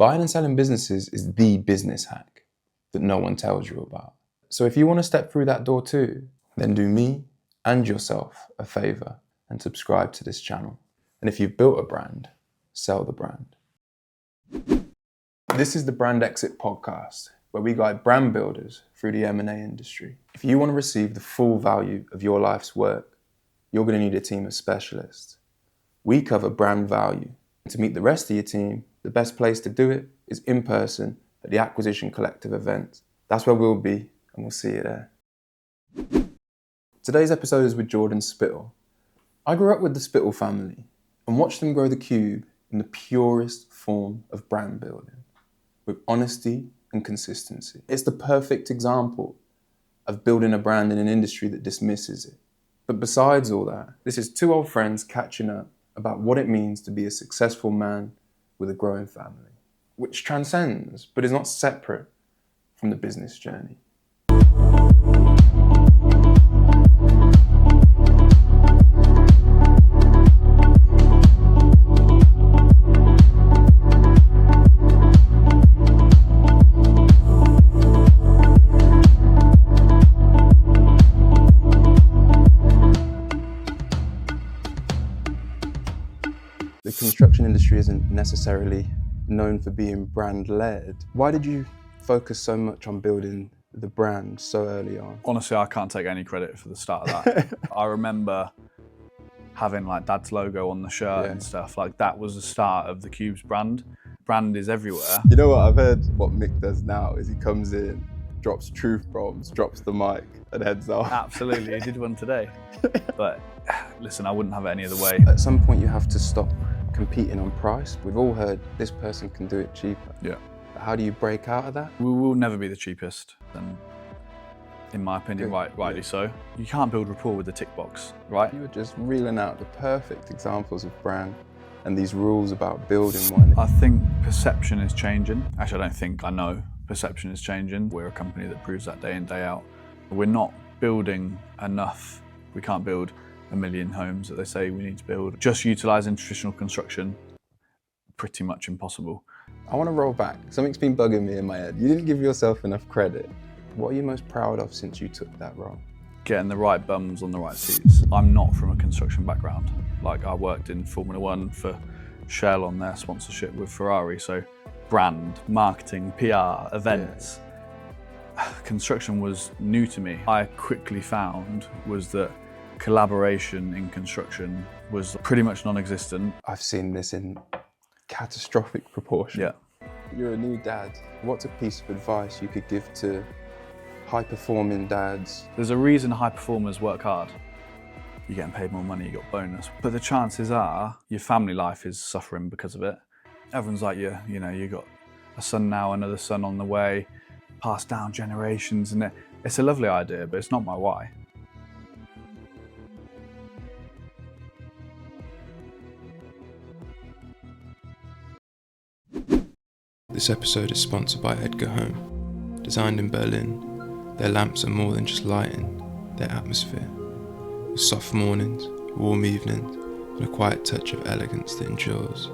Buying and selling businesses is the business hack that no one tells you about. So if you want to step through that door too, then do me and yourself a favor and subscribe to this channel. And if you've built a brand, sell the brand. This is the Brand Exit Podcast, where we guide brand builders through the M&A industry. If you want to receive the full value of your life's work, you're going to need a team of specialists. We cover brand value. To meet the rest of your team, the best place to do it is in person at the Acquisition Collective event. That's where we'll be, and we'll see you there. Today's episode is with Jordan Spittle. I grew up with the Spittle family and watched them grow the Qube in the purest form of brand building, with honesty and consistency. It's the perfect example of building a brand in an industry that dismisses it. But besides all that, this is two old friends catching up about what it means to be a successful man with a growing family, which transcends but is not separate from the business journey. The construction industry isn't necessarily known for being brand-led. Why did you focus so much on building the brand so early on? Honestly, I can't take any credit for the start of that. I remember having like Dad's logo on the shirt and stuff. Like that was the start of the Qube's brand. Brand is everywhere. You know what, I've heard what Mick does now is he comes in, drops truth bombs, drops the mic and heads off. Absolutely, he did one today. But listen, I wouldn't have it any other way. At some point you have to stop competing on price. We've all heard this person can do it cheaper. Yeah. How do you break out of that? We will never be the cheapest, and in my opinion, rightly so. You can't build rapport with the tick box, right? You were just reeling out the perfect examples of brand and these rules about building one. I think perception is changing. Actually, I don't think, I know perception is changing. We're a company that proves that day in, day out. We're not building enough. We can't build 1 million homes that they say we need to build. Just utilising traditional construction, pretty much impossible. I want to roll back. Something's been bugging me in my head. You didn't give yourself enough credit. What are you most proud of since you took that role? Getting the right bums on the right seats. I'm not from a construction background. Like I worked in Formula One for Shell on their sponsorship with Ferrari. So brand, marketing, PR, events. Construction was new to me. I quickly found was that collaboration in construction was pretty much non-existent. I've seen this in catastrophic proportion. Yeah. You're a new dad. What's a piece of advice you could give to high-performing dads? There's a reason high performers work hard. You're getting paid more money, you got bonus. But the chances are your family life is suffering because of it. Everyone's like, you know, you got a son now, another son on the way, passed down generations, and it's a lovely idea, but it's not my why. This episode is sponsored by Edgar Home. Designed in Berlin, their lamps are more than just lighting, they're atmosphere. With soft mornings, warm evenings, and a quiet touch of elegance that endures.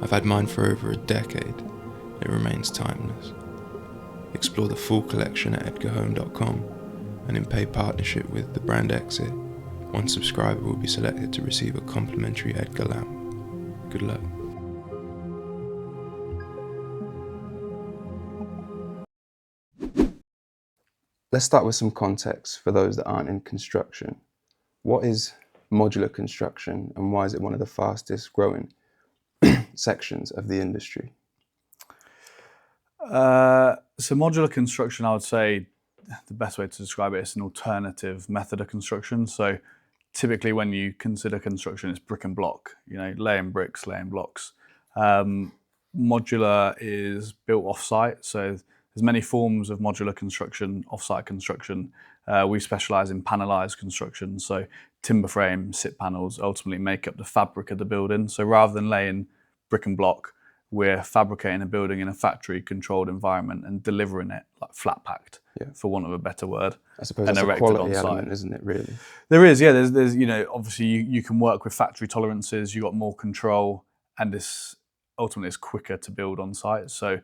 I've had mine for over a decade, and it remains timeless. Explore the full collection at edgarhome.com, and in paid partnership with the Brand Exit, one subscriber will be selected to receive a complimentary Edgar lamp. Good luck. Let's start with some context for those that aren't in construction. What is modular construction and why is it one of the fastest growing sections of the industry? So modular construction, I would say the best way to describe it is an alternative method of construction. So typically when you consider construction, it's brick and block, you know, laying bricks, laying blocks. Modular is built off-site, so there's many forms of modular construction, off-site construction. We specialise in panelised construction, so timber frame, sit panels ultimately make up the fabric of the building. So rather than laying brick and block, we're fabricating a building in a factory-controlled environment and delivering it like flat-packed, for want of a better word. I suppose that's a quality element, isn't it, really? There is, yeah. There's you know, obviously you can work with factory tolerances, you've got more control, and this ultimately it's quicker to build on site. So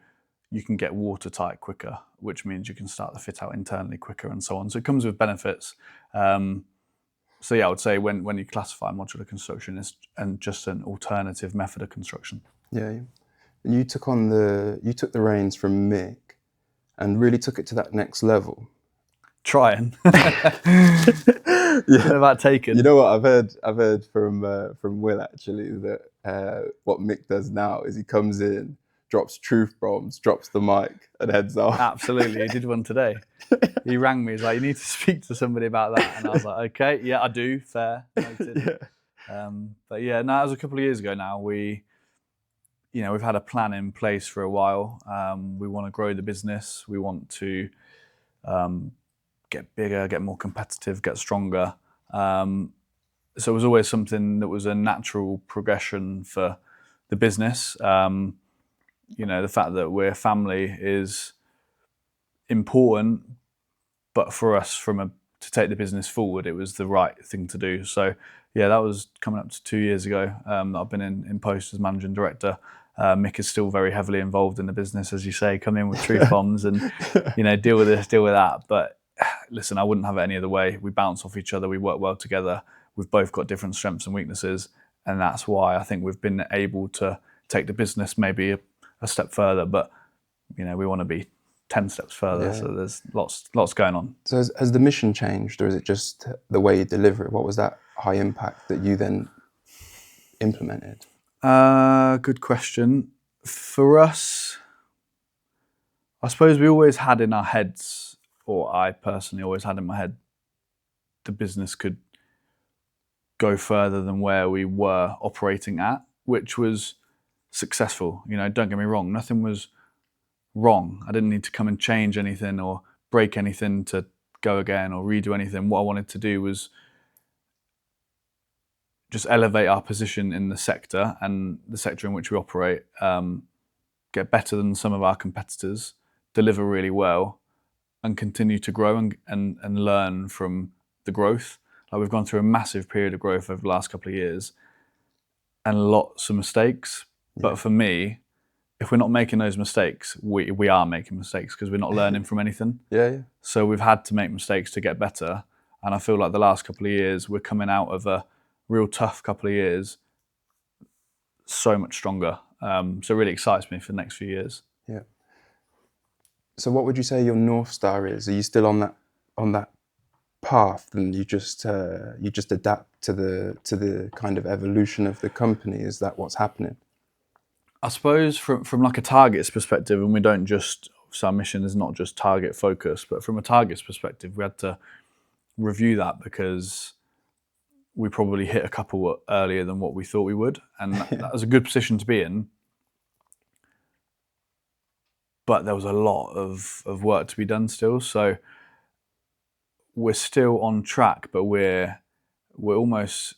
you can get watertight quicker, which means you can start the fit out internally quicker and so on. So it comes with benefits. So yeah, I would say when you classify modular construction, it's just an alternative method of construction. Yeah. And you took the reins from Mick and really took it to that next level. Trying. Yeah. About taken. You know what I've heard from Will actually that what Mick does now is he comes in, drops truth bombs, drops the mic, and heads off. Absolutely, he did one today. He rang me. He's like, "You need to speak to somebody about that," and I was like, "Okay, yeah, I do. Fair, noted." Yeah. But yeah, no, it was a couple of years ago now. We've had a plan in place for a while. We want to grow the business. We want to get bigger, get more competitive, get stronger. So it was always something that was a natural progression for the business. The fact that we're family is important, but for us, to take the business forward, it was the right thing to do. So yeah, that was coming up to 2 years ago. I've been in post as managing director. Mick is still very heavily involved in the business, as you say, come in with truth bombs and deal with this, deal with that. But listen, I wouldn't have it any other way. We bounce off each other. We work well together. We've both got different strengths and weaknesses, and that's why I think we've been able to take the business maybe a step further. But we want to be 10 steps further. Yeah. So there's lots going on. So has the mission changed, or is it just the way you deliver it? What was that high impact that you then implemented? Good question. For us, I suppose we always had in our heads, or I personally always had in my head, the business could go further than where we were operating at, which was successful. Don't get me wrong, nothing was wrong. I didn't need to come and change anything or break anything to go again or redo anything. What I wanted to do was just elevate our position in the sector and the sector in which we operate, get better than some of our competitors, deliver really well, and continue to grow and learn from the growth. Like, we've gone through a massive period of growth over the last couple of years and lots of mistakes. Yeah. But for me, if we're not making those mistakes, we are making mistakes because we're not learning from anything. Yeah. So we've had to make mistakes to get better. And I feel like the last couple of years, we're coming out of a real tough couple of years so much stronger. So it really excites me for the next few years. Yeah. So what would you say your North Star is? Are you still on that path, and you just adapt to the kind of evolution of the company? Is that what's happening? I suppose from like a targets perspective, and we don't just, so our mission is not just target focused, but from a targets perspective, we had to review that because we probably hit a couple earlier than what we thought we would. And that was a good position to be in. But there was a lot of work to be done still. So we're still on track, but we're almost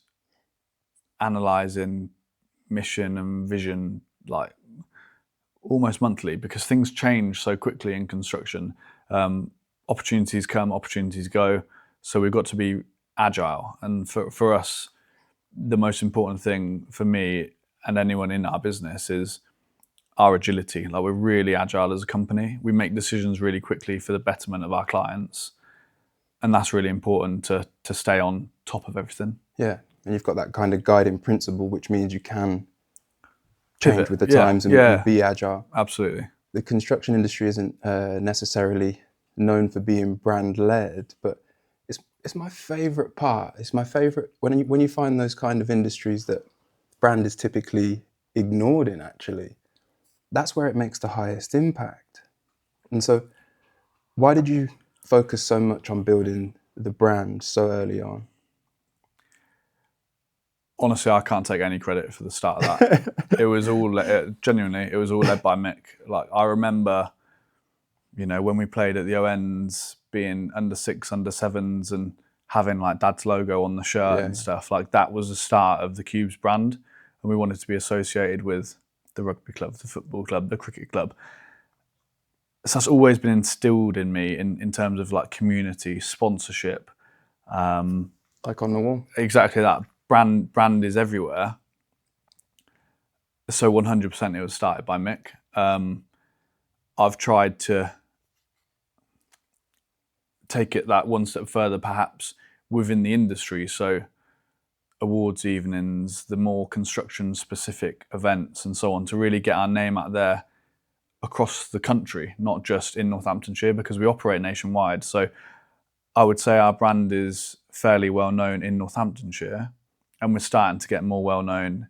analysing mission and vision like almost monthly, because things change so quickly in construction. Opportunities come, opportunities go. So we've got to be agile. And for us, the most important thing for me and anyone in our business is our agility. Like, we're really agile as a company. We make decisions really quickly for the betterment of our clients. And that's really important to stay on top of everything. Yeah. And you've got that kind of guiding principle, which means you can change with the times and be agile. Absolutely. The construction industry isn't necessarily known for being brand-led, but it's my favourite part. It's my favourite when you find those kind of industries that brand is typically ignored in, actually. That's where it makes the highest impact. And so why did you focus so much on building the brand so early on? Honestly, I can't take any credit for the start of that. It was all, genuinely, it was all led by Mick. Like, I remember, when we played at the ONs, being under 6, under 7s and having like Dad's logo on the shirt and stuff. Like, that was the start of the Qube's brand. And we wanted to be associated with the rugby club, the football club, the cricket club. So that's always been instilled in me in terms of like community, sponsorship. Like on the wall. Exactly that. Brand is everywhere. So 100% it was started by Mick. I've tried to take it that one step further, perhaps within the industry. So awards evenings, the more construction specific events and so on, to really get our name out there across the country, not just in Northamptonshire, because we operate nationwide. So I would say our brand is fairly well known in Northamptonshire, and we're starting to get more well known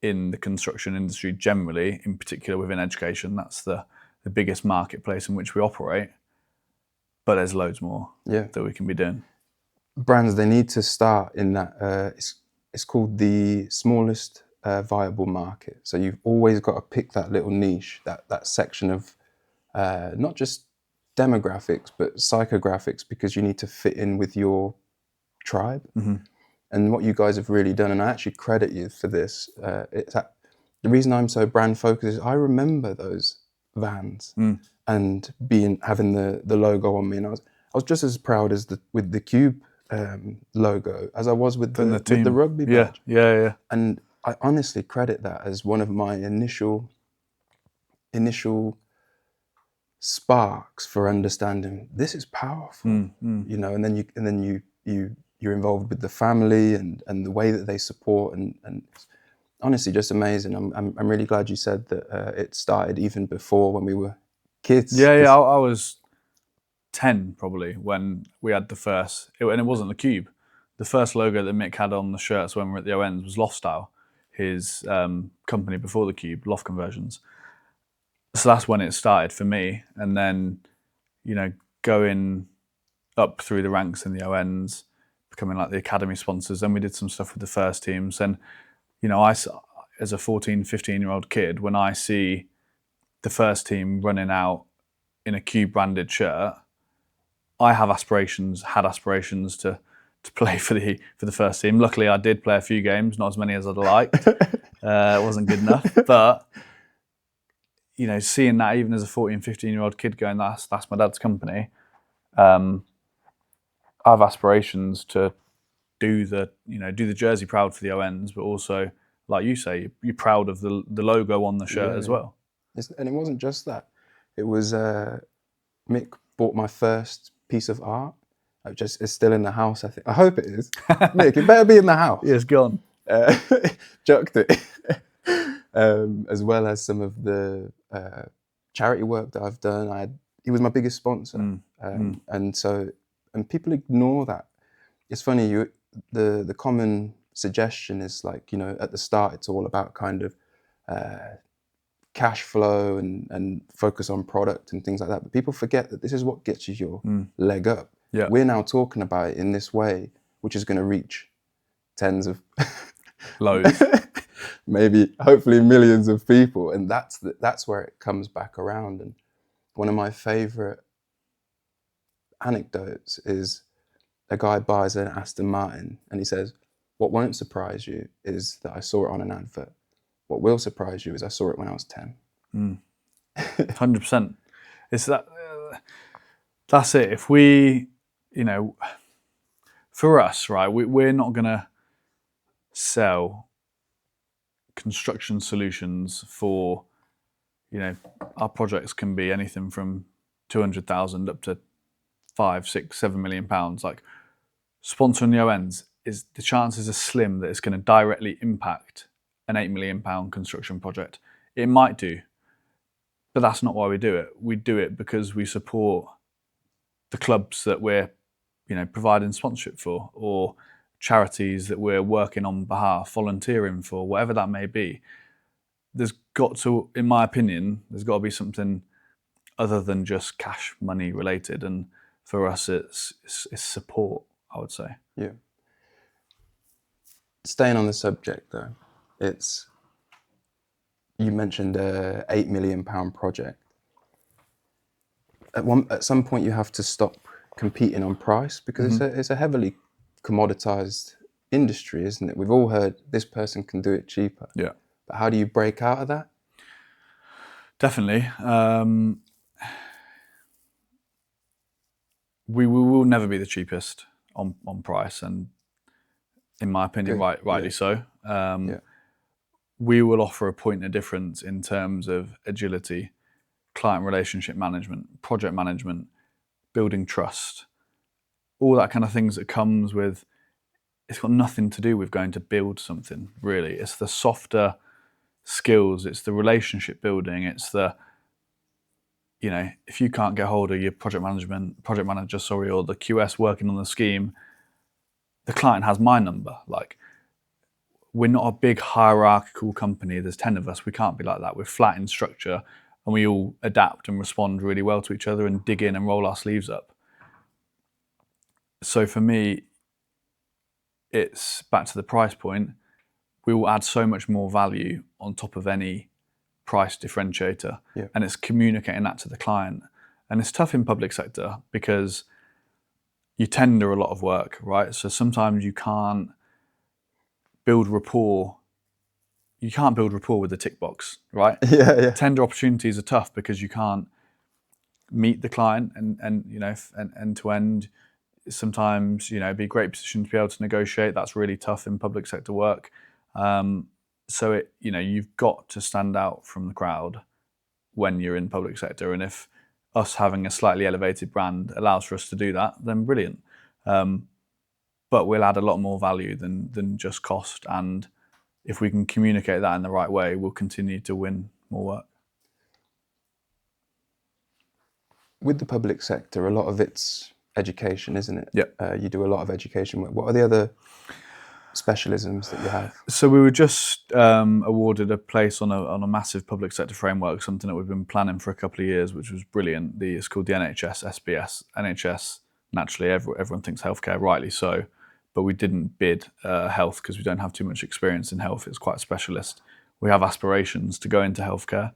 in the construction industry generally, in particular within education. That's the biggest marketplace in which we operate. But there's loads more that we can be doing. Brands, they need to start in that, it's called the smallest viable market. So you've always got to pick that little niche, that section of not just demographics, but psychographics, because you need to fit in with your tribe. Mm-hmm. And what you guys have really done, and I actually credit you for this, the reason I'm so brand focused is I remember those vans and having the logo on me, and I was just as proud as with the Qube logo as I was with the rugby badge. Yeah. And I honestly credit that as one of my initial sparks for understanding this is powerful, you know. And then you're involved with the family and the way that they support, and honestly, just amazing. I'm really glad you said that it started even before when we were kids. Yeah. I was 10 probably when we had the first, and it wasn't the Qube. The first logo that Mick had on the shirts when we were at the ONs was Loft Style, his company before the Qube, Loft Conversions. So that's when it started for me. And then, you know, going up through the ranks in the ONs, becoming like the academy sponsors. Then we did some stuff with the first teams. And, you know, I, as a 14, 15-year-old kid, when I see the first team running out in a Qube branded shirt, I had aspirations to play for the first team. Luckily, I did play a few games, not as many as I'd liked. It wasn't good enough. But, you know, seeing that even as a 14, 15-year-old kid going, that's my dad's company, I have aspirations to do the jersey proud for the ONs, but also, like you say, you're proud of the logo on the shirt as well. And it wasn't just that. It was Mick bought my first piece of art. It's still in the house, I think. I hope it is. Mick, it better be in the house. Yeah, it's gone. Chucked it. As well as some of the charity work that I've done. He was my biggest sponsor. And people ignore that. It's funny, the common suggestion is like, you know, at the start it's all about kind of cash flow and focus on product and things like that. But people forget that this is what gets you your leg up. Yeah. We're now talking about it in this way, which is going to reach tens of loads, maybe hopefully millions of people, and that's where it comes back around. And one of my favorite anecdotes is a guy buys an Aston Martin and he says, what won't surprise you is that I saw it on an advert. What will surprise you is I saw it when I was 10. 100%. It's that. That's it. If we, you know, for us, right, we're not going to sell construction solutions for, you know, our projects can be anything from 200,000 up to 5, 6, 7 million pounds. Like, sponsoring the ONs, is the chances are slim that it's going to directly impact an £8 million construction project. It might do, but that's not why we do it. We do it because we support the clubs that we're, you know, providing sponsorship for, or charities that we're working on behalf, volunteering for, whatever that may be. There's got to, in my opinion, there's got to be something other than just cash money related. And for us, it's support, I would say. Yeah. Staying on the subject though, you mentioned a £8 million project. At some point you have to stop competing on price, because it's a heavily commoditized industry, isn't it? We've all heard this person can do it cheaper. Yeah. But how do you break out of that? Definitely. We will never be the cheapest on price, and in my opinion, rightly so. we will offer a point of difference in terms of agility, client relationship management, project management, building trust, all that kind of things that comes with. It's got nothing to do with going to build something, really. It's the softer skills, it's the relationship building, it's the, if you can't get hold of your project manager, or the QS working on the scheme, the client has my number. Like, we're not a big hierarchical company. There's 10 of us. We can't be like that. We're flat in structure, and we all adapt and respond really well to each other and dig in and roll our sleeves up. So for me, it's back to the price point. We will add so much more value on top of any price differentiator. Yeah. And it's communicating that to the client. And it's tough in public sector because you tender a lot of work, right? So sometimes you can't build rapport. You can't build rapport with the tick box, right? Yeah. Tender opportunities are tough because you can't meet the client and end to end. Sometimes, it'd be a great position to be able to negotiate. That's really tough in public sector work. So you've got to stand out from the crowd when you're in public sector. And if us having a slightly elevated brand allows for us to do that, then brilliant. But we'll add a lot more value than just cost. And if we can communicate that in the right way, we'll continue to win more work. With the public sector, a lot of it's education, isn't it? Yeah. You do a lot of education work. What are the other specialisms that you have? So we were just awarded a place on a massive public sector framework, something that we've been planning for a couple of years, which was brilliant. It's called the NHS SBS. NHS, naturally, everyone thinks healthcare, rightly so, but we didn't bid health because we don't have too much experience in health. It's quite a specialist. We have aspirations to go into healthcare,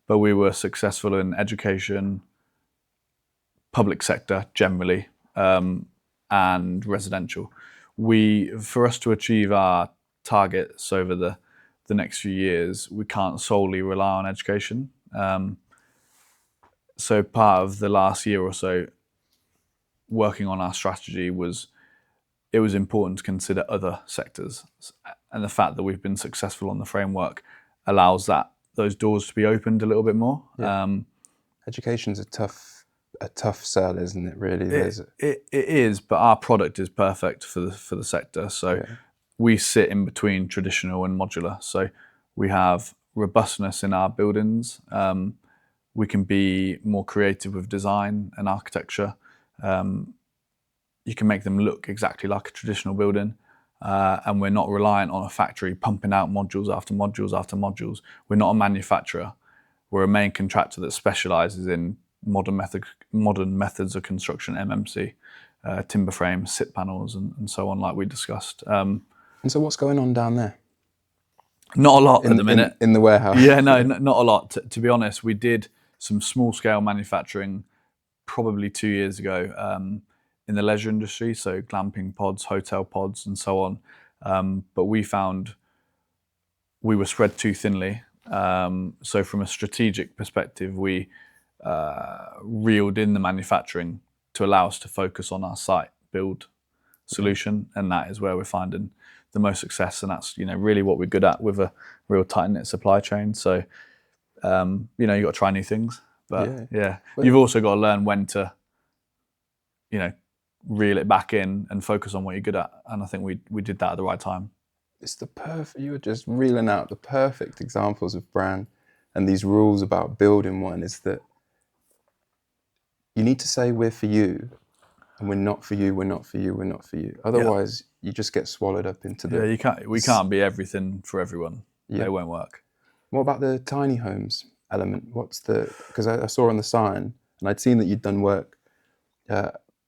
but we were successful in education, public sector generally, and residential. For us to achieve our targets over the next few years, we can't solely rely on education. So part of the last year or so working on our strategy it was important to consider other sectors. And the fact that we've been successful on the framework allows those doors to be opened a little bit more. Yeah. Education's a tough sell, isn't it, really? It is, but our product is perfect for the sector. So we sit in between traditional and modular. So we have robustness in our buildings. We can be more creative with design and architecture. You can make them look exactly like a traditional building. And we're not reliant on a factory pumping out modules after modules after modules. We're not a manufacturer. We're a main contractor that specialises in modern methods of construction, MMC, timber frames, SIP panels, and so on, like we discussed. And so what's going on down there? Not a lot at the minute. In the warehouse? Yeah, no, not a lot. To be honest, we did some small-scale manufacturing probably 2 years ago in the leisure industry, so glamping pods, hotel pods, and so on. But we found we were spread too thinly. So from a strategic perspective, we reeled in the manufacturing to allow us to focus on our site build solution, and that is where we're finding the most success, and that's really what we're good at with a real tight-knit supply chain. So you've got to try new things, but yeah. You've also got to learn when to reel it back in and focus on what you're good at, and I think we did that at the right time. It's you were just reeling out the perfect examples of brand and these rules about building one. Is that you need to say we're for you, and we're not for you, we're not for you, we're not for you. Otherwise, you just get swallowed up into the... We can't be everything for everyone. Yeah. It won't work. What about the tiny homes element? Because I saw on the sign, and I'd seen that you'd done work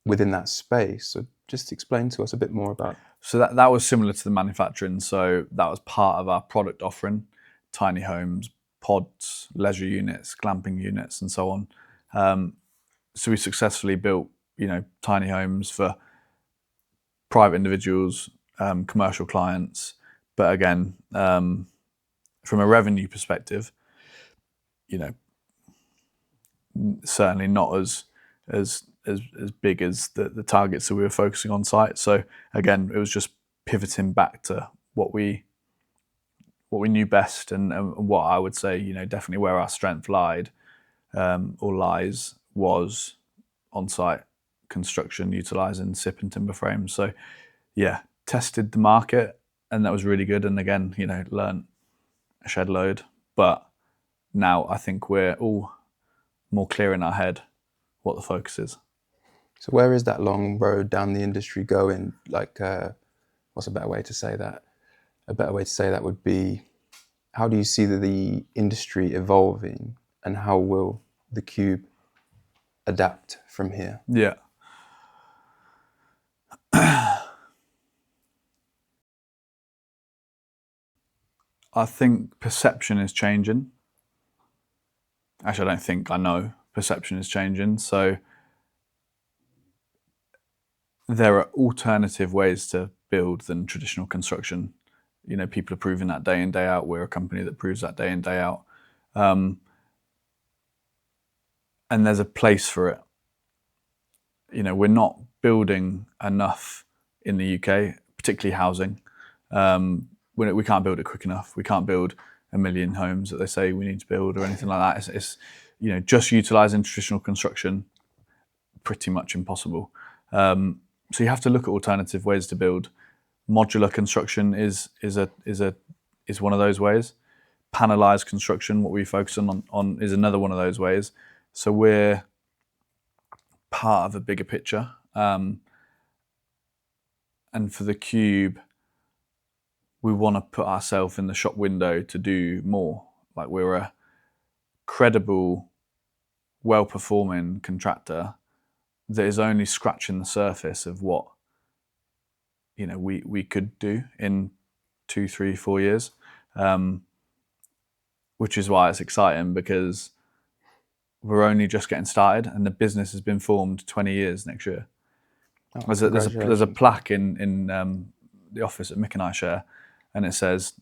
within that space. So just explain to us a bit more about... So that was similar to the manufacturing. So that was part of our product offering: tiny homes, pods, leisure units, glamping units, and so on. So we successfully built, tiny homes for private individuals, commercial clients. But again, from a revenue perspective, certainly not as big as the targets that we were focusing on site. So again, it was just pivoting back to what we we knew best, and what I would say, definitely where our strength lied or lies was on-site construction, utilising SIP and timber frames. So yeah, tested the market, and that was really good. And again, learnt a shed load. But now I think we're all more clear in our head what the focus is. So where is that long road down the industry going? Like, what's a better way to say that? A better way to say that would be, how do you see the industry evolving, and how will the Qube adapt from here? Yeah. I think perception is changing. Actually, I don't think, I know perception is changing. So there are alternative ways to build than traditional construction. People are proving that day in, day out. We're a company that proves that day in, day out. And there's a place for it. We're not building enough in the UK, particularly housing. We can't build it quick enough. We can't build 1 million homes that they say we need to build or anything like that. It's just utilising traditional construction, pretty much impossible. So you have to look at alternative ways to build. Modular construction is one of those ways. Panelised construction, what we focus on is another one of those ways. So we're part of a bigger picture. And for the Qube, we want to put ourselves in the shop window to do more. Like, we're a credible, well-performing contractor that is only scratching the surface of what we could do in 2, 3, 4 years, which is why it's exciting, because we're only just getting started, and the business has been formed 20 years next year. Oh, there's a plaque in the office that Mick and I share, and it says,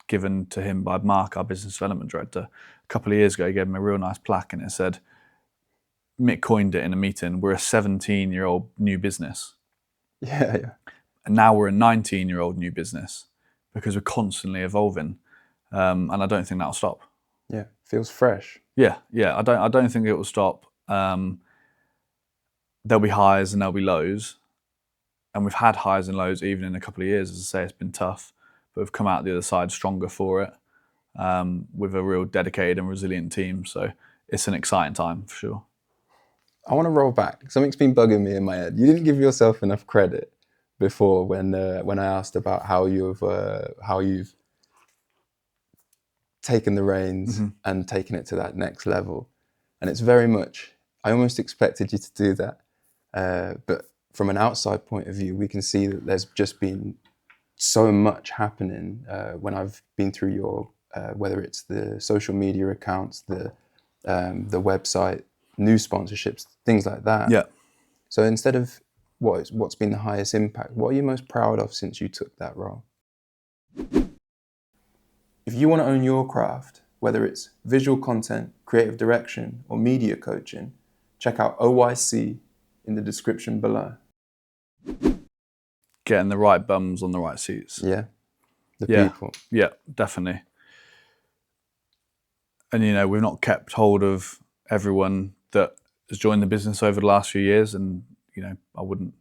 given to him by Mark, our business development director. A couple of years ago, he gave him a real nice plaque, and it said, Mick coined it in a meeting, we're a 17-year-old new business. Yeah. And now we're a 19-year-old new business, because we're constantly evolving. And I don't think that'll stop. Yeah, feels fresh. Yeah. I don't think it will stop. There'll be highs and there'll be lows. And we've had highs and lows even in a couple of years. As I say, it's been tough, but we've come out the other side stronger for it, with a real dedicated and resilient team. So it's an exciting time for sure. I want to roll back. Something's been bugging me in my head. You didn't give yourself enough credit before when I asked about how you've taken the reins and taken it to that next level. And it's very much, I almost expected you to do that. But from an outside point of view, we can see that there's just been so much happening when I've been through your, whether it's the social media accounts, the website, new sponsorships, things like that. Yeah. So instead of what's been the highest impact, what are you most proud of since you took that role? If you want to own your craft, whether it's visual content, creative direction, or media coaching, check out OYC in the description below. Getting the right bums on the right seats. Yeah, people. Yeah, definitely. And we've not kept hold of everyone that has joined the business over the last few years, and I wouldn't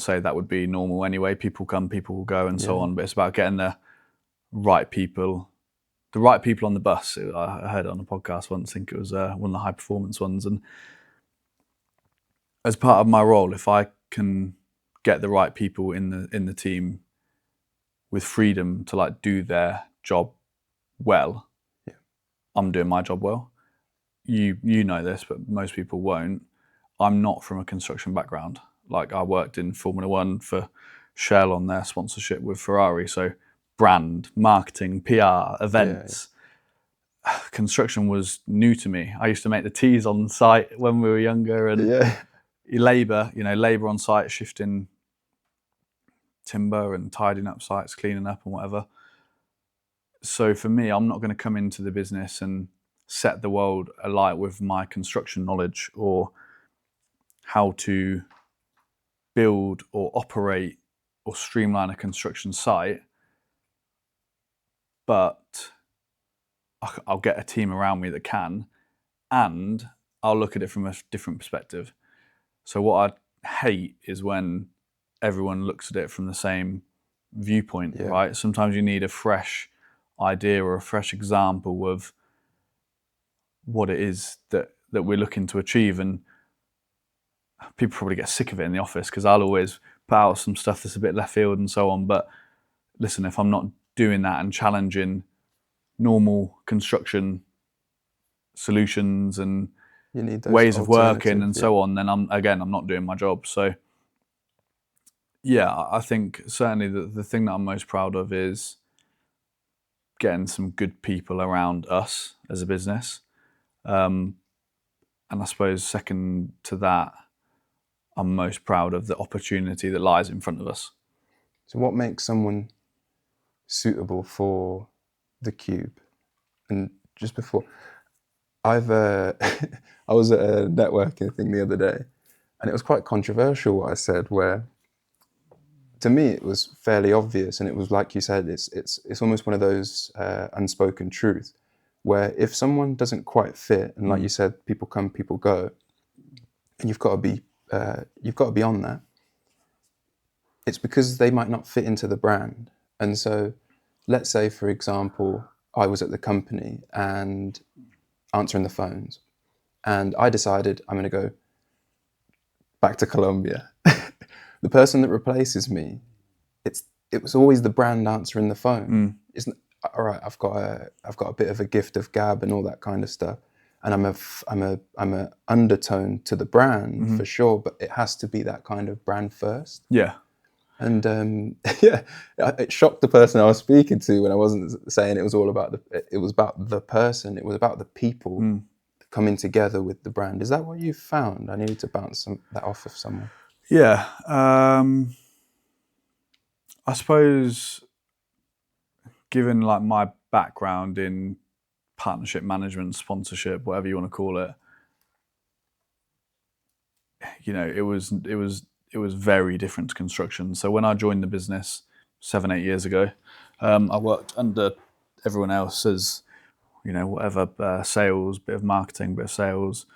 say that would be normal anyway. People come, people will go, and so on. But it's about getting the right people on the bus. I heard it on a podcast once. I think it was one of the high performance ones. And as part of my role, if I can get the right people in the team with freedom to do their job well, I'm doing my job well. You know this, but most people won't. I'm not from a construction background. I worked in Formula 1 for Shell on their sponsorship with Ferrari. So brand, marketing, PR, events. Yeah. Construction was new to me. I used to make the teas on site when we were younger, and labour on site, shifting timber and tidying up sites, cleaning up and whatever. So for me, I'm not going to come into the business and set the world alight with my construction knowledge or how to build or operate or streamline a construction site. but I'll get a team around me that can, and I'll look at it from a different perspective. So what I hate is when everyone looks at it from the same viewpoint, right? Sometimes you need a fresh idea or a fresh example of what it is that we're looking to achieve. And people probably get sick of it in the office because I'll always put out some stuff that's a bit left field and so on. But listen, if I'm not doing that and challenging normal construction solutions and you need those ways of working and so on, then I'm not doing my job. So yeah, I think certainly the thing that I'm most proud of is getting some good people around us as a business. And I suppose second to that, I'm most proud of the opportunity that lies in front of us. So what makes someone suitable for the Qube? And just before, I was at a networking thing the other day, and it was quite controversial what I said, where to me it was fairly obvious, and it was like you said, it's almost one of those unspoken truths, where if someone doesn't quite fit, and like you said, people come, people go, and you've got to be on that. It's because they might not fit into the brand. And so, let's say, for example, I was at the company and answering the phones, and I decided I'm going to go back to Colombia. The person that replaces me, it was always the brand answering the phone. It's all right. I've got a bit of a gift of gab and all that kind of stuff, and I'm a undertone to the brand for sure. But it has to be that kind of brand first. Yeah. And it shocked the person I was speaking to when I wasn't saying it was all about it was about the person. It was about the people coming together with the brand. Is that what you found? I needed to bounce that off of someone. Yeah. I suppose, given like my background in partnership management, sponsorship, whatever you want to call it, it was very different to construction. So when I joined the business 7-8 years ago, I worked under everyone else as, whatever, sales, bit of marketing, bit of sales,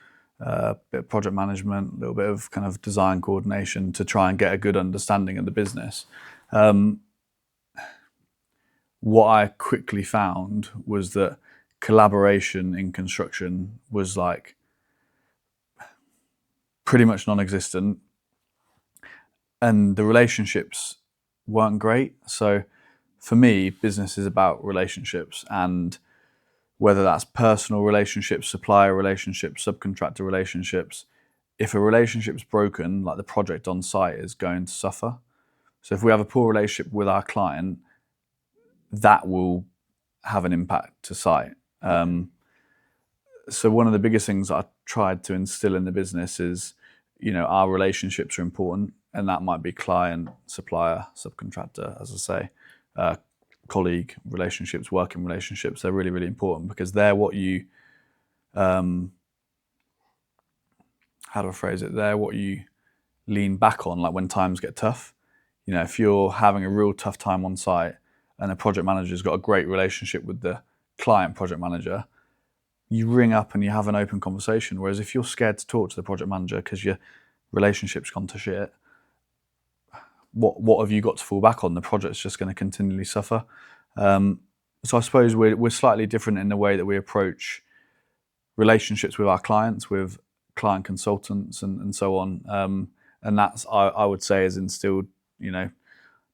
bit of project management, a little bit of kind of design coordination to try and get a good understanding of the business. What I quickly found was that collaboration in construction was like pretty much non-existent, and the relationships weren't great. So for me, business is about relationships, and whether that's personal relationships, supplier relationships, subcontractor relationships, if a relationship's broken, like the project on site is going to suffer. So if we have a poor relationship with our client, that will have an impact to site. So one of the biggest things I tried to instill in the business is, our relationships are important, and that might be client, supplier, subcontractor, as I say, colleague relationships, working relationships. They're really, really important because they're what you, how do I phrase it? They're what you lean back on, like when times get tough. If you're having a real tough time on site and a project manager's got a great relationship with the client project manager, you ring up and you have an open conversation. Whereas if you're scared to talk to the project manager because your relationship's gone to shit, what have you got to fall back on? The project's just going to continually suffer. So I suppose we're slightly different in the way that we approach relationships with our clients, with client consultants and so on. And that's, I would say, is instilled, don't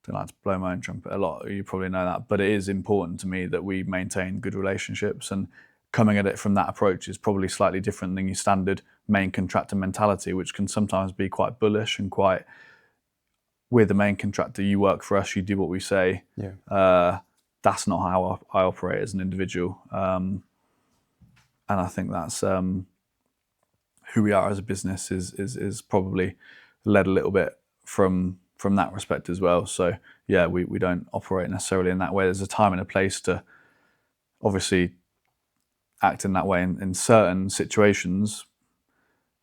like to blow my own trumpet a lot, you probably know that, but it is important to me that we maintain good relationships, and coming at it from that approach is probably slightly different than your standard main contractor mentality, which can sometimes be quite bullish and quite, we're the main contractor, you work for us, you do what we say. Yeah. That's not how I operate as an individual. And I think that's who we are as a business is probably led a little bit from that respect as well. So yeah, we don't operate necessarily in that way. There's a time and a place to obviously act in that way in certain situations.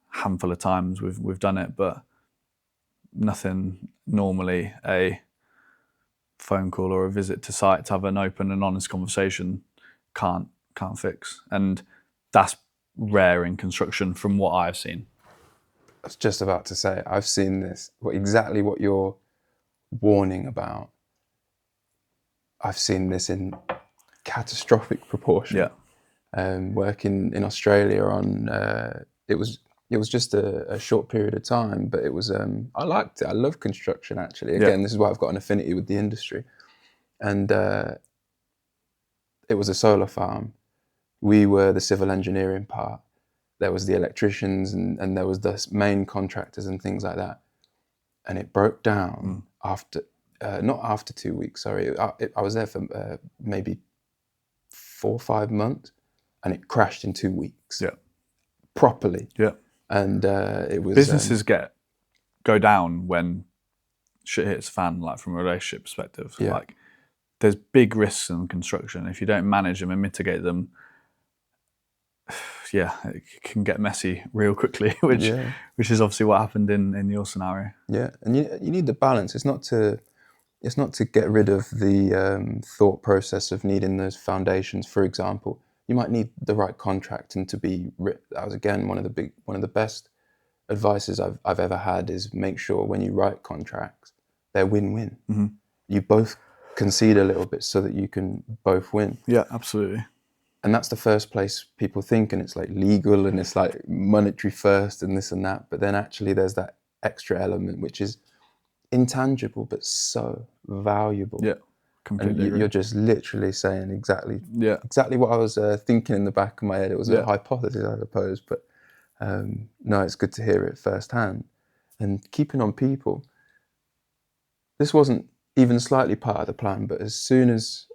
Handful of times we've done it, but nothing normally a phone call or a visit to site to have an open and honest conversation can't fix. And that's rare in construction from what I've seen. I was just about to say, I've seen this, exactly what you're warning about. I've seen this in catastrophic proportion. Yeah. Working in Australia on, it was just a short period of time, but it was, I liked it. I love construction, actually. Again, This is why I've got an affinity with the industry. And it was a solar farm. We were the civil engineering part. There was the electricians and there was the main contractors and things like that. And it broke down after, not after 2 weeks, sorry. I was there for maybe 4 or 5 months, and it crashed in 2 weeks. Yeah. Properly. Yeah. And it was... Businesses go down when shit hits the fan, like from a relationship perspective. Yeah. Like, there's big risks in construction. If you don't manage them and mitigate them, yeah, it can get messy real quickly, which is obviously what happened in your scenario. Yeah, and you need the balance. It's not to get rid of the thought process of needing those foundations. For example, you might need the right contract, and to be that was again one of the best advices I've ever had is make sure when you write contracts they're win-win. Mm-hmm. You both concede a little bit so that you can both win. Yeah, absolutely. And that's the first place people think, and it's like legal and it's like monetary first and this and that. But then actually there's that extra element which is intangible but so valuable. Yeah, completely. And you're just literally saying exactly what I was thinking in the back of my head. It was a hypothesis, I suppose, but no, it's good to hear it firsthand. And keeping on people, this wasn't even slightly part of the plan, but as soon as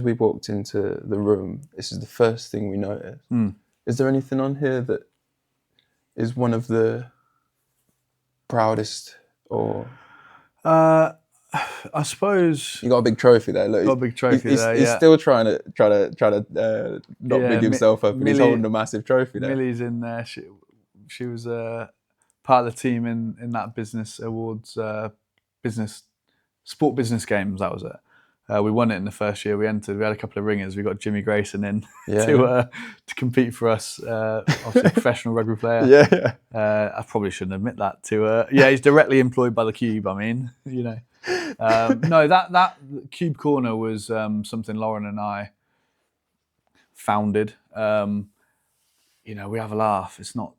we walked into the room, this is the first thing we noticed. Is there anything on here that is one of the proudest, or? I suppose you got a big trophy there. Look, got a big trophy there. He's still trying to not big himself up, and he's holding a massive trophy there. Millie's in there. She was part of the team in that business awards, sport business games. That was it. We won it in the first year we entered. We had a couple of ringers. We got Jimmy Grayson in to compete for us. Obviously a professional rugby player. I probably shouldn't admit that he's directly employed by the Qube. I mean, you know. No, that Qube Corner was something Lauren and I founded. You know, we have a laugh. It's not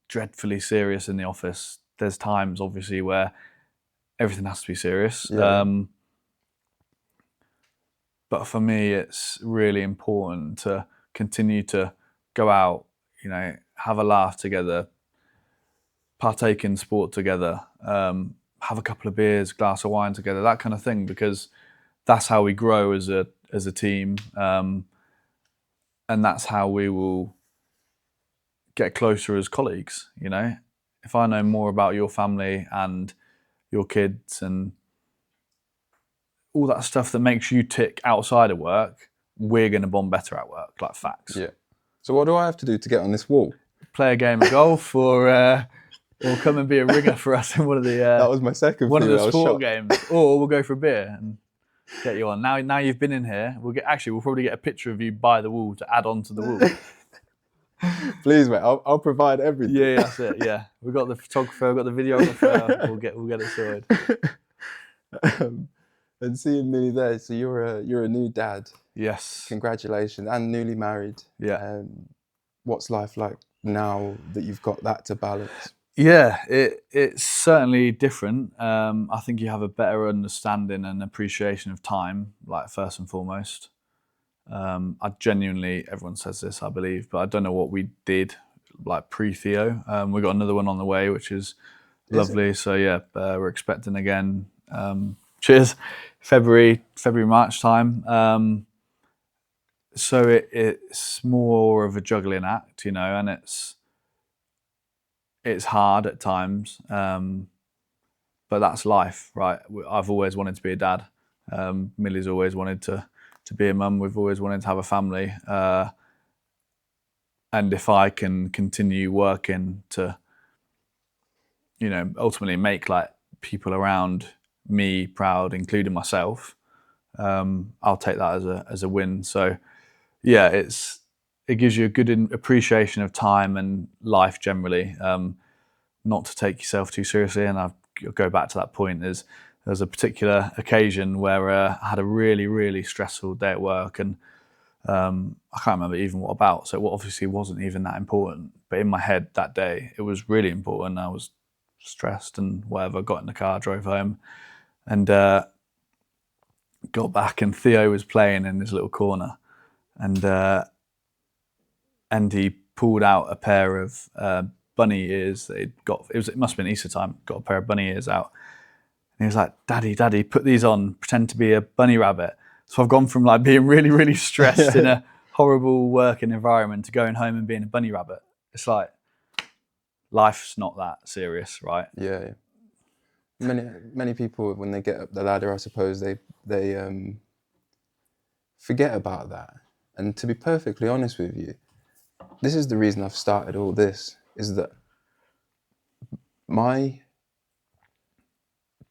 dreadfully serious in the office. There's times, obviously, where everything has to be serious. But for me, it's really important to continue to go out, you know, have a laugh together, partake in sport together, have a couple of beers, glass of wine together, that kind of thing, because that's how we grow as a team, and that's how we will get closer as colleagues. You know, if I know more about your family and your kids and all that stuff that makes you tick outside of work, we're going to bond better at work, like facts. Yeah. So what do I have to do to get on this wall? Play a game of golf, or come and be a ringer for us in one of the. That was my second. One of the sport games, or we'll go for a beer and get you on. Now you've been in here, we'll probably get a picture of you by the wall to add on to the wall. Please, mate. I'll provide everything. Yeah, that's it. Yeah, we've got the photographer, we've got the videographer. we'll get it sorted. And seeing Millie there, so you're a new dad. Yes. Congratulations, and newly married. Yeah. What's life like now that you've got that to balance? Yeah, it's certainly different. I think you have a better understanding and appreciation of time, like first and foremost. I genuinely, everyone says this, I believe, but I don't know what we did like pre-Theo. We got another one on the way, which is lovely. So yeah, we're expecting again. Cheers. February, March time. So it's more of a juggling act, you know, and it's hard at times, but that's life, right? I've always wanted to be a dad. Millie's always wanted to be a mum. We've always wanted to have a family. And if I can continue working to, you know, ultimately make like people around me proud, including myself, I'll take that as a win. So yeah, it gives you a good appreciation of time and life generally. Not to take yourself too seriously, and I'll go back to that point. There's a particular occasion where I had a really, really stressful day at work, and I can't remember even what about, so it obviously wasn't even that important. But in my head that day, it was really important. I was stressed and whatever, got in the car, drove home, and got back, and Theo was playing in his little corner, and he pulled out a pair of bunny ears that he'd got. It must have been Easter time, got a pair of bunny ears out. And he was like, Daddy, put these on, pretend to be a bunny rabbit. So I've gone from like being really, really stressed in a horrible working environment to going home and being a bunny rabbit. It's like, life's not that serious, right? Yeah. Many people, when they get up the ladder, I suppose they forget about that. And to be perfectly honest with you, this is the reason I've started all this, is that my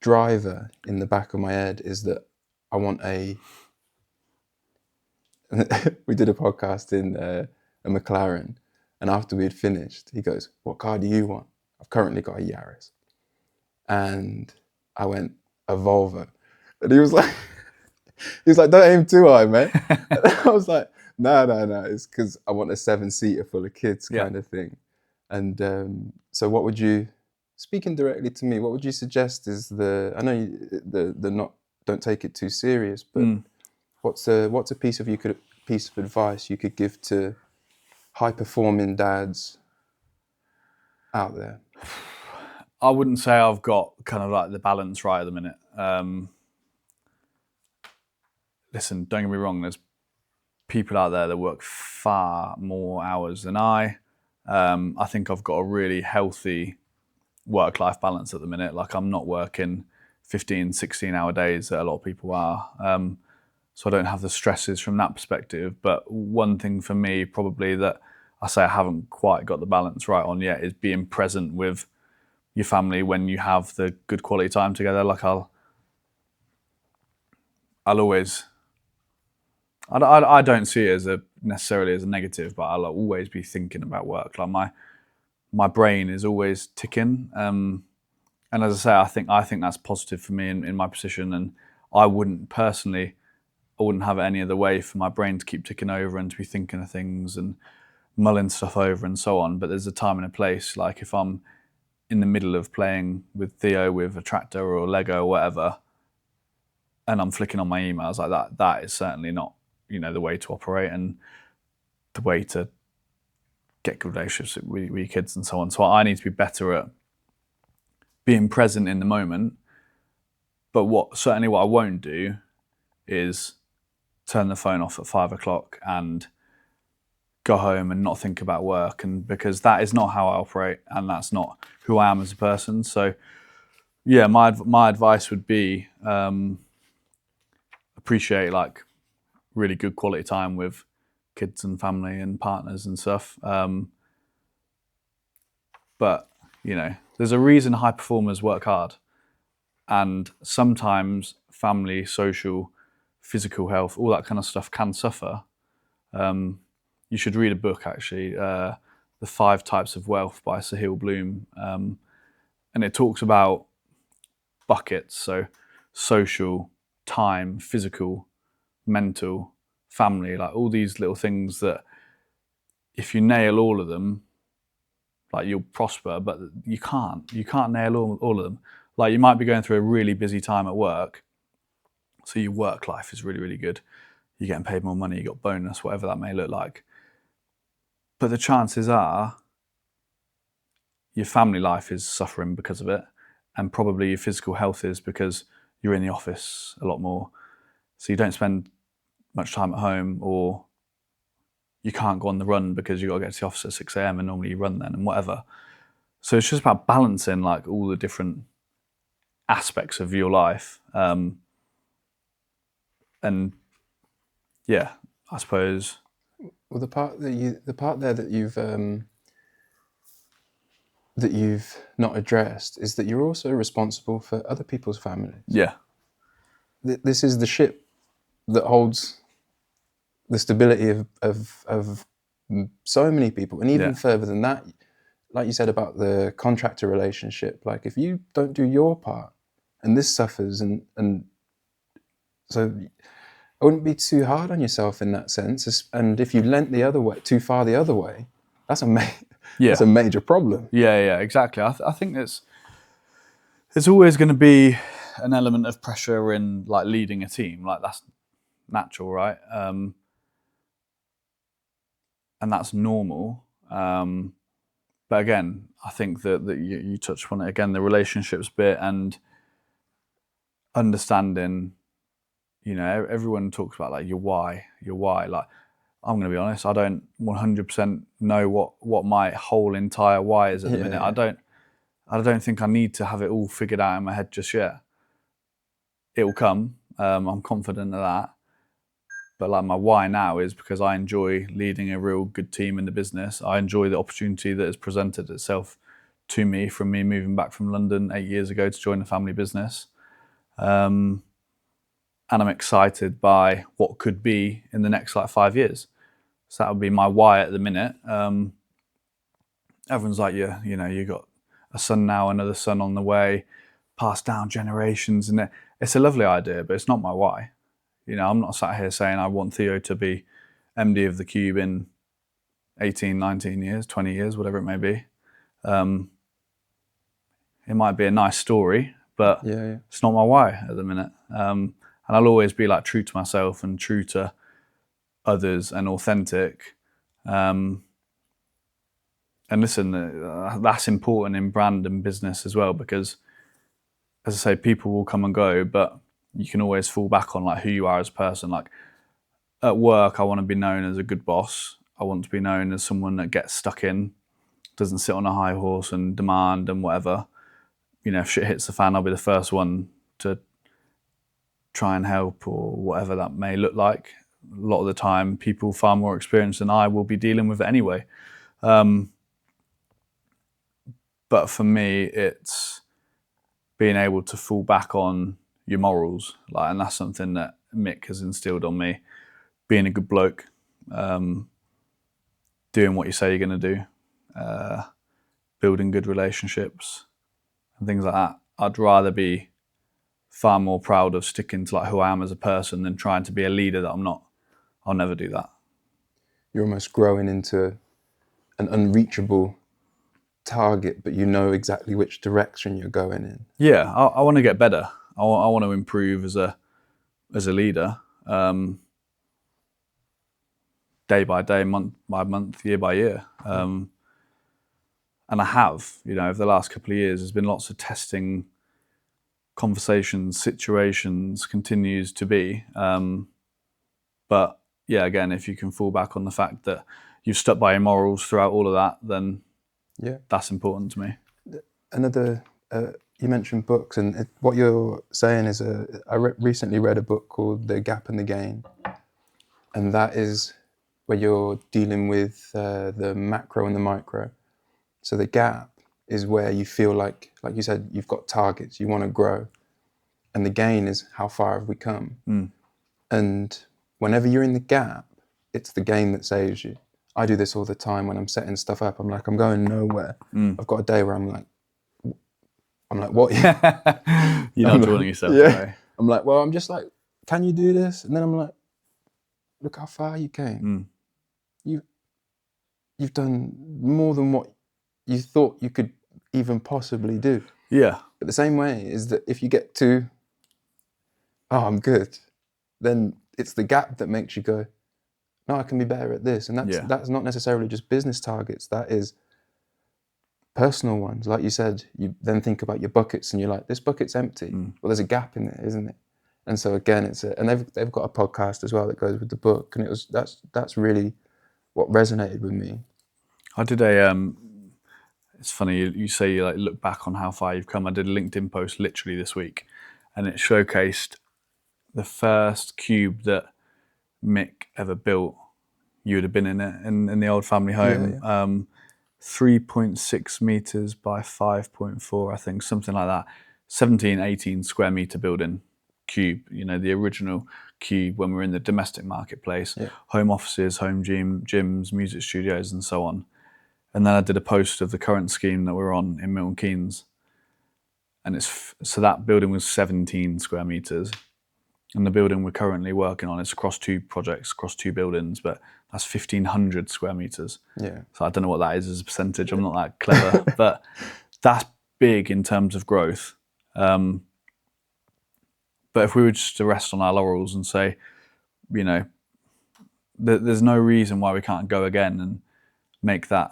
driver in the back of my head is that I want we did a podcast in a McLaren, and after we had finished, he goes, "What car do you want?" I've currently got a Yaris. And I went, "A Volvo." And he was like, "Don't aim too high, mate." And I was like, no, it's because I want a 7-seater full of kids kind of thing. And so what would you, speaking directly to me, what would you suggest is I know the not, don't take it too serious, but what's a piece of advice you could give to high performing dads out there? I wouldn't say I've got kind of like the balance right at the minute. Listen, don't get me wrong, there's people out there that work far more hours than I. I think I've got a really healthy work-life balance at the minute. Like, I'm not working 15, 16-hour days that a lot of people are. So I don't have the stresses from that perspective. But one thing for me, probably, that I say I haven't quite got the balance right on yet, is being present with your family when you have the good quality time together. Like, I'll always, I don't see it as necessarily as a negative, but I'll always be thinking about work. Like, my brain is always ticking. And as I say, I think that's positive for me in my position. And I wouldn't have it any other way for my brain to keep ticking over and to be thinking of things and mulling stuff over and so on. But there's a time and a place. Like, if I'm in the middle of playing with Theo with a tractor or Lego or whatever, and I'm flicking on my emails like that is certainly not, the way to operate and the way to get good relationships with your kids and so on. So I need to be better at being present in the moment. But what I won't do is turn the phone off at 5 o'clock and go home and not think about work, and because that is not how I operate and that's not who I am as a person. So yeah, my advice would be appreciate like really good quality time with kids and family and partners and stuff. But there's a reason high performers work hard, and sometimes family, social, physical health, all that kind of stuff can suffer. You should read a book, actually, The 5 Types of Wealth by Sahil Bloom. And it talks about buckets, so social, time, physical, mental, family, like all these little things that if you nail all of them, like, you'll prosper, but you can't nail all of them. Like, you might be going through a really busy time at work, so your work life is really, really good. You're getting paid more money, you got bonus, whatever that may look like. But the chances are your family life is suffering because of it, and probably your physical health is because you're in the office a lot more. So you don't spend much time at home, or you can't go on the run because you've got to get to the office at 6 a.m. and normally you run then and whatever. So it's just about balancing like all the different aspects of your life. And yeah, I suppose. Well, the part there that you've not addressed is that you're also responsible for other people's families. Yeah. This is the ship that holds the stability of so many people, and even further than that, like you said about the contractor relationship. Like if you don't do your part, and this suffers, and so I wouldn't be too hard on yourself in that sense. And if you leant the other way, too far the other way, that's that's a major problem. Yeah, exactly. I think there's always going to be an element of pressure in like leading a team. Like that's natural, right? And that's normal. But again, I think that you touched upon it again, the relationships bit and understanding. You know, everyone talks about like your why. Like, I'm going to be honest, I don't 100% know what my whole entire why is at the minute. Yeah. I don't think I need to have it all figured out in my head just yet. It will come. I'm confident of that. But like my why now is because I enjoy leading a real good team in the business. I enjoy the opportunity that has presented itself to me from me moving back from London 8 years ago to join the family business. And I'm excited by what could be in the next like 5 years. So that would be my why at the minute. Everyone's like, you know, you got a son now, another son on the way, passed down generations, and it's a lovely idea, but it's not my why. You know, I'm not sat here saying I want Theo to be MD of the Qube in 18, 19 years, 20 years, whatever it may be. It might be a nice story, but it's not my why at the minute. And I'll always be like true to myself and true to others and authentic. And listen, that's important in brand and business as well, because as I say, people will come and go, but you can always fall back on like who you are as a person. Like at work, I want to be known as a good boss. I want to be known as someone that gets stuck in, doesn't sit on a high horse and demand and whatever. You know, if shit hits the fan, I'll be the first one to try and help or whatever that may look like. A lot of the time, people far more experienced than I will be dealing with it anyway. But for me, it's being able to fall back on your morals, like, and that's something that Mick has instilled on me. Being a good bloke, doing what you say you're going to do, building good relationships, and things like that. I'd rather be far more proud of sticking to like who I am as a person than trying to be a leader that I'm not. I'll never do that. You're almost growing into an unreachable target, but you know exactly which direction you're going in. Yeah, I want to get better. I want to improve as a leader, day by day, month by month, year by year. And I have, you know, over the last couple of years, there's been lots of testing, conversations, situations, continues to be. But yeah, again, if you can fall back on the fact that you've stuck by your morals throughout all of that, then that's important to me. Another, you mentioned books, and what you're saying is, I recently read a book called The Gap and the Gain, and that is where you're dealing with the macro and the micro. So the gap is where you feel like you said, you've got targets, you want to grow, and the gain is how far have we come. And whenever you're in the gap, it's the gain that saves you. I do this all the time when I'm setting stuff up. I'm like, I'm going nowhere. I've got a day where I'm like, what? You're not drilling yourself away. I'm like, well, I'm just like, can you do this? And then I'm like, look how far you came. You've done more than what you thought you could even possibly do. Yeah. But the same way is that if you get to, oh, I'm good, then it's the gap that makes you go, no, I can be better at this. And that's not necessarily just business targets. That is personal ones. Like you said, you then think about your buckets and you're like, this bucket's empty. Well, there's a gap in there, isn't it? And so again, and they've got a podcast as well that goes with the book. And that's really what resonated with me. I did it's funny, you say you like look back on how far you've come. I did a LinkedIn post literally this week, and it showcased the first Qube that Mick ever built. You would have been in it in the old family home. 3.6 meters by 5.4, I think, something like that. 17, 18 square meter building, Qube, you know, the original Qube when we were in the domestic marketplace, Yeah. home offices, home gyms, music studios, and so on. And then I did a post of the current scheme that we're on in Milton Keynes. And so that building was 17 square meters. And the building we're currently working on is across 2 projects, across 2 buildings, but that's 1,500 square meters. Yeah. So I don't know what that is as a percentage. I'm not that clever, but that's big in terms of growth. But if we were just to rest on our laurels and say, you know, there's no reason why we can't go again and make that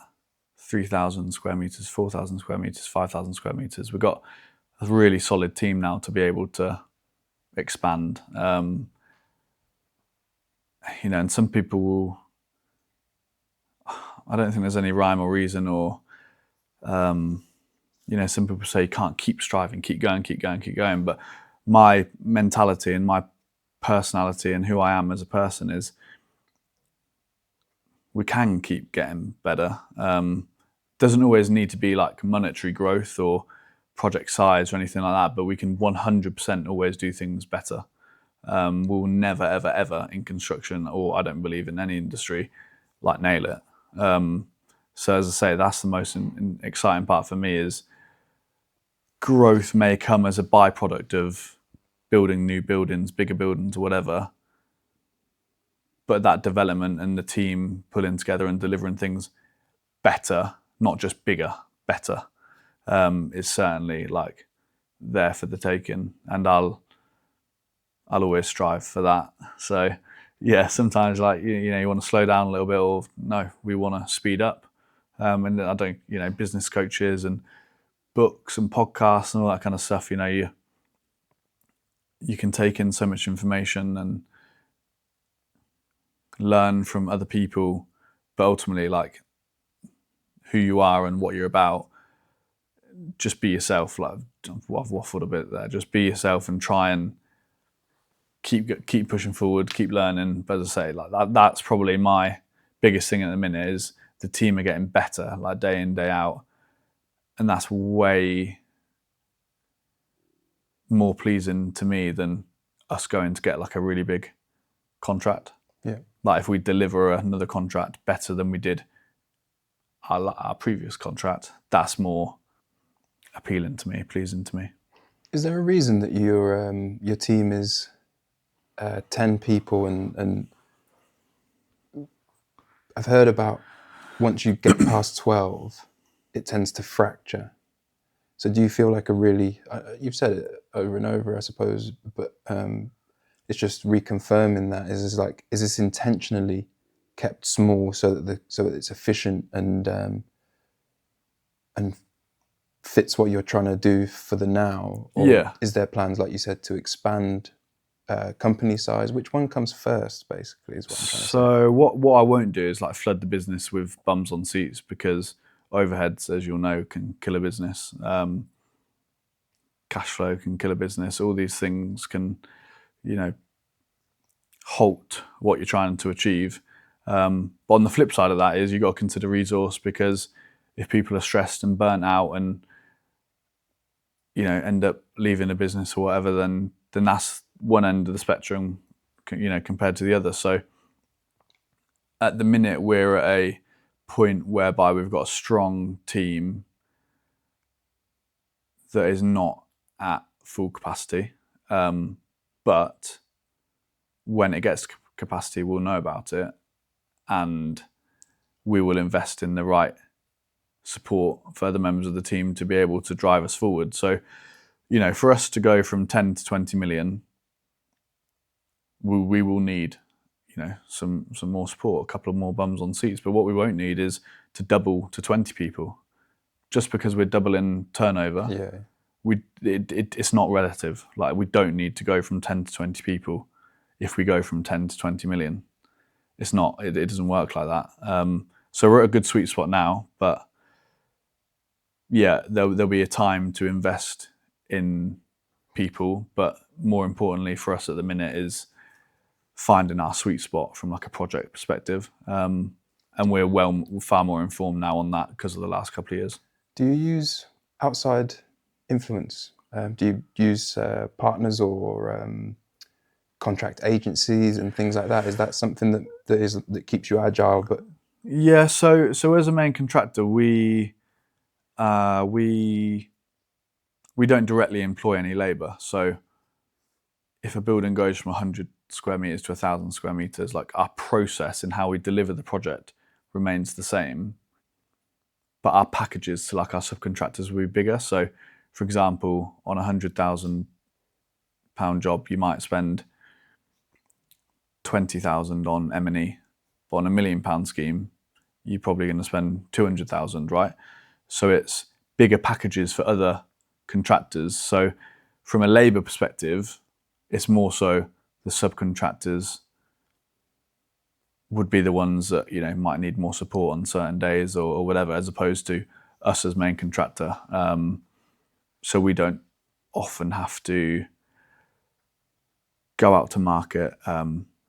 3,000 square meters, 4,000 square meters, 5,000 square meters. We've got a really solid team now to be able to expand. You know, and some people will, I don't think there's any rhyme or reason, or, you know, some people say you can't keep striving, keep going, keep going, keep going. But my mentality and my personality and who I am as a person is we can keep getting better. Doesn't always need to be like monetary growth or project size or anything like that, but we can 100% always do things better. We'll never, ever, ever in construction, or I don't believe in any industry, like nail it. So as I say, that's the most exciting part for me is growth may come as a byproduct of building new buildings, bigger buildings, or whatever. But that development and the team pulling together and delivering things better, not just bigger, better, is certainly like there for the taking. And I'll always strive for that. So yeah, sometimes like, you know, you want to slow down a little bit, or no, we want to speed up. And I don't, you know, business coaches and books and podcasts and all that kind of stuff, you know, you can take in so much information and learn from other people, but ultimately like who you are and what you're about, just be yourself. Like I've waffled a bit there, just be yourself and try and keep pushing forward, keep learning. But as I say, like that's probably my biggest thing at the minute is the team are getting better, like day in, day out. And that's way more pleasing to me than us going to get like a really big contract. Yeah. Like if we deliver another contract better than we did our previous contract, that's more appealing to me, pleasing to me. Is there a reason that your team is 10 people and I've heard about once you get past 12, it tends to fracture. So do you feel like you've said it over and over, I suppose, but it's just reconfirming that is this intentionally kept small so that it's efficient and fits what you're trying to do for the now? Or Yeah. is there plans, like you said, to expand company size? Which one comes first, basically, is what I'm trying to say. So what I won't do is like flood the business with bums on seats, because overheads, as you'll know, can kill a business. Cash flow can kill a business. All these things can, you know, halt what you're trying to achieve. But on the flip side of that is you've got to consider resource, because if people are stressed and burnt out and, you know, end up leaving a business or whatever, then that's one end of the spectrum, you know, compared to the other. So at the minute, we're at a point whereby we've got a strong team that is not at full capacity. But when it gets capacity, we'll know about it, and we will invest in the right support for other members of the team to be able to drive us forward. So, you know, for us to go from 10 to 20 million, we will need, you know, some more support, a couple of more bums on seats. But what we won't need is to double to 20 people. Just because we're doubling turnover, it's not relative. Like, we don't need to go from 10 to 20 people if we go from 10 to 20 million. It's not, it doesn't work like that. So we're at a good sweet spot now, but yeah, there'll be a time to invest in people, but more importantly for us at the minute is finding our sweet spot from like a project perspective. And we're far more informed now on that because of the last couple of years. Do you use outside influence? Do you use partners or contract agencies and things like that? Is that something that keeps you agile? But yeah, so as a main contractor, we don't directly employ any labour. So if a building goes from 100 square meters to 1,000 square meters, like our process and how we deliver the project remains the same, but our packages to like our subcontractors will be bigger. So, for example, on a £100,000 job, you might spend 20,000 on M&E, but on a £1 million scheme, you're probably going to spend 200,000, right? So it's bigger packages for other contractors. So from a labour perspective, it's more so the subcontractors would be the ones that, you know, might need more support on certain days or whatever, as opposed to us as main contractor. So we don't often have to go out to market.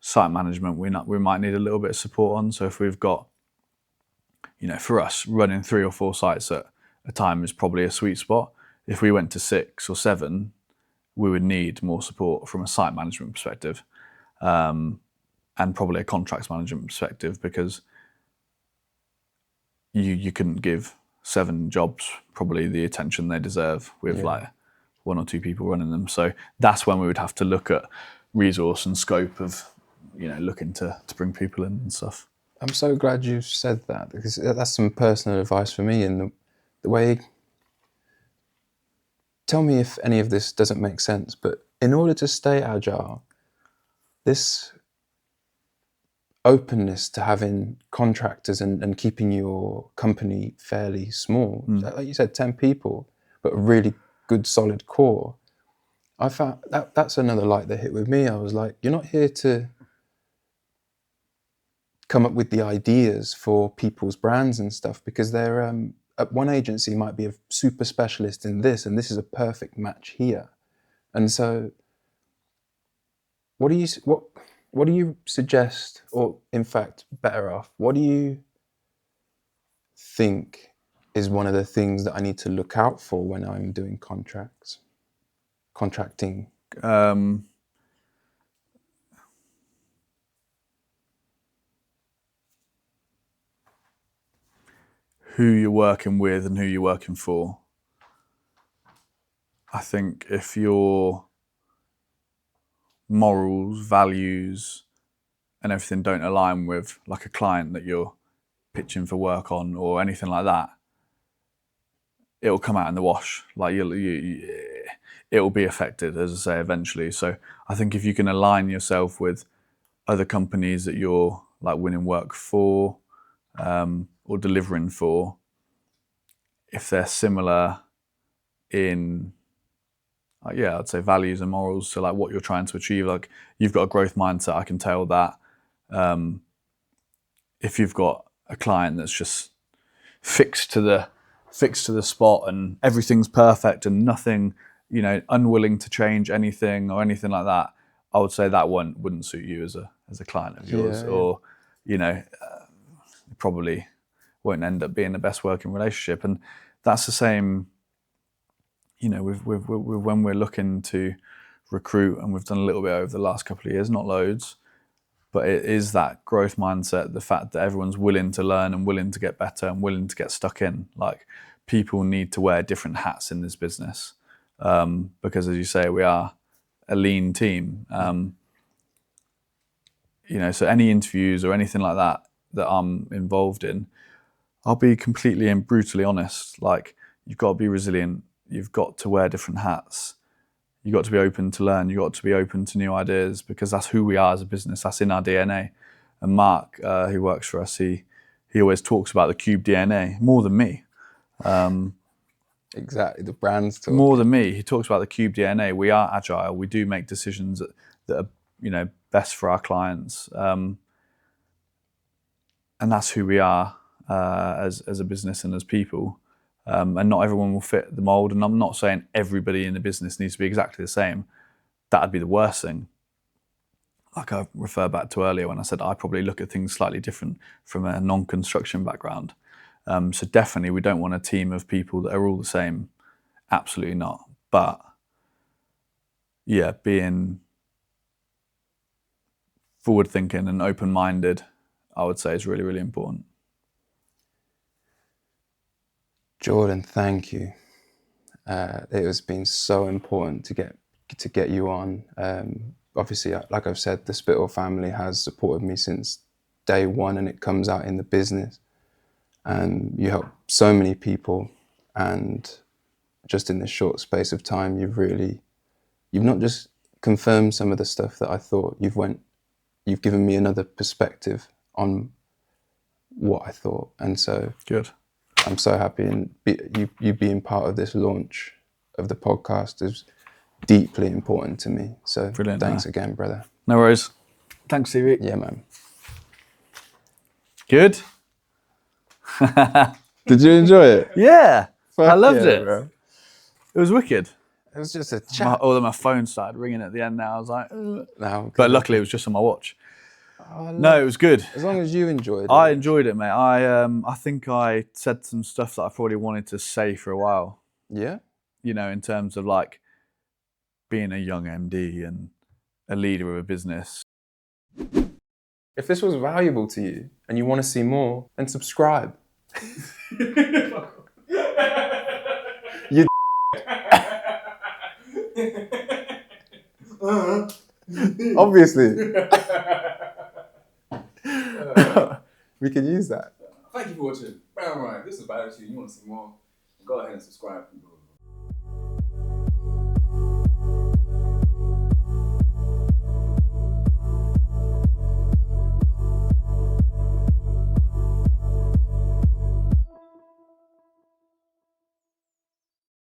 Site management, we might need a little bit of support on. So if we've got, you know, for us, running 3 or 4 sites at a time is probably a sweet spot. If we went to 6 or 7, we would need more support from a site management perspective, and probably a contracts management perspective, because you couldn't give 7 jobs probably the attention they deserve with like 1 or 2 people running them. So that's when we would have to look at resource and scope of, you know, looking to bring people in and stuff. I'm so glad you said that, because that's some personal advice for me. And the way, tell me if any of this doesn't make sense, but in order to stay agile, this openness to having contractors and keeping your company fairly small, like you said, 10 people, but a really good solid core, I found that's another light that hit with me. I was like, you're not here to come up with the ideas for people's brands and stuff, because they're one agency might be a super specialist in this, and this is a perfect match here. And so what do you suggest, or in fact, better off, what do you think is one of the things that I need to look out for when I'm doing contracting? Who you're working with and who you're working for. I think if your morals, values, and everything don't align with like a client that you're pitching for work on or anything like that, it'll come out in the wash. Like it'll be affected, as I say, eventually. So I think if you can align yourself with other companies that you're like winning work for, or delivering for, if they're similar in, I'd say values and morals, so like what you're trying to achieve, like you've got a growth mindset, I can tell that. If you've got a client that's just fixed to the spot and everything's perfect and nothing, you know, unwilling to change anything or anything like that, I would say that one wouldn't suit you as a client of yours, or you know, it probably won't end up being the best working relationship. And that's the same, you know, with when we're looking to recruit, and we've done a little bit over the last couple of years, not loads, but it is that growth mindset, the fact that everyone's willing to learn and willing to get better and willing to get stuck in. Like, people need to wear different hats in this business, because, as you say, we are a lean team. You know, so any interviews or anything like that I'm involved in, I'll be completely and brutally honest. Like, you've got to be resilient. You've got to wear different hats. You've got to be open to learn. You've got to be open to new ideas, because that's who we are as a business. That's in our DNA. And Mark, who works for us, he always talks about the Qube DNA more than me. Exactly, the brand's talk. More than me. He talks about the Qube DNA. We are agile. We do make decisions that are, you know, best for our clients. And that's who we are as a business and as people. And not everyone will fit the mold. And I'm not saying everybody in the business needs to be exactly the same. That'd be the worst thing. Like I referred back to earlier when I said I probably look at things slightly different from a non-construction background. So definitely we don't want a team of people that are all the same. Absolutely not. But yeah, being forward thinking and open-minded, I would say is really, really important. Jordan, thank you. It has been so important to get you on. Obviously, like I've said, the Spittle family has supported me since day one, and it comes out in the business. You help so many people, and just in this short space of time, you've not just confirmed some of the stuff that I thought. You've given me another perspective on what I thought, and so Good. I'm so happy, and you being part of this launch of the podcast is deeply important to me. So brilliant, thanks again, brother. No worries. Thanks, Stevie. Yeah, man. Good? Did you enjoy it? Yeah. I loved it. Bro. It was wicked. It was just a chat. Although my phone started ringing at the end now, I was like, ugh. No, But luckily it was just on my watch. Oh, No, it was good. as long as you enjoyed it. I enjoyed it, mate. I think I said some stuff that I probably wanted to say for a while. Yeah? You know, in terms of like being a young MD and a leader of a business. If this was valuable to you and you want to see more, then subscribe. You obviously. We can use that. Thank you for watching. Bam, right. This is valuable to you. You want to see more? Go ahead and subscribe.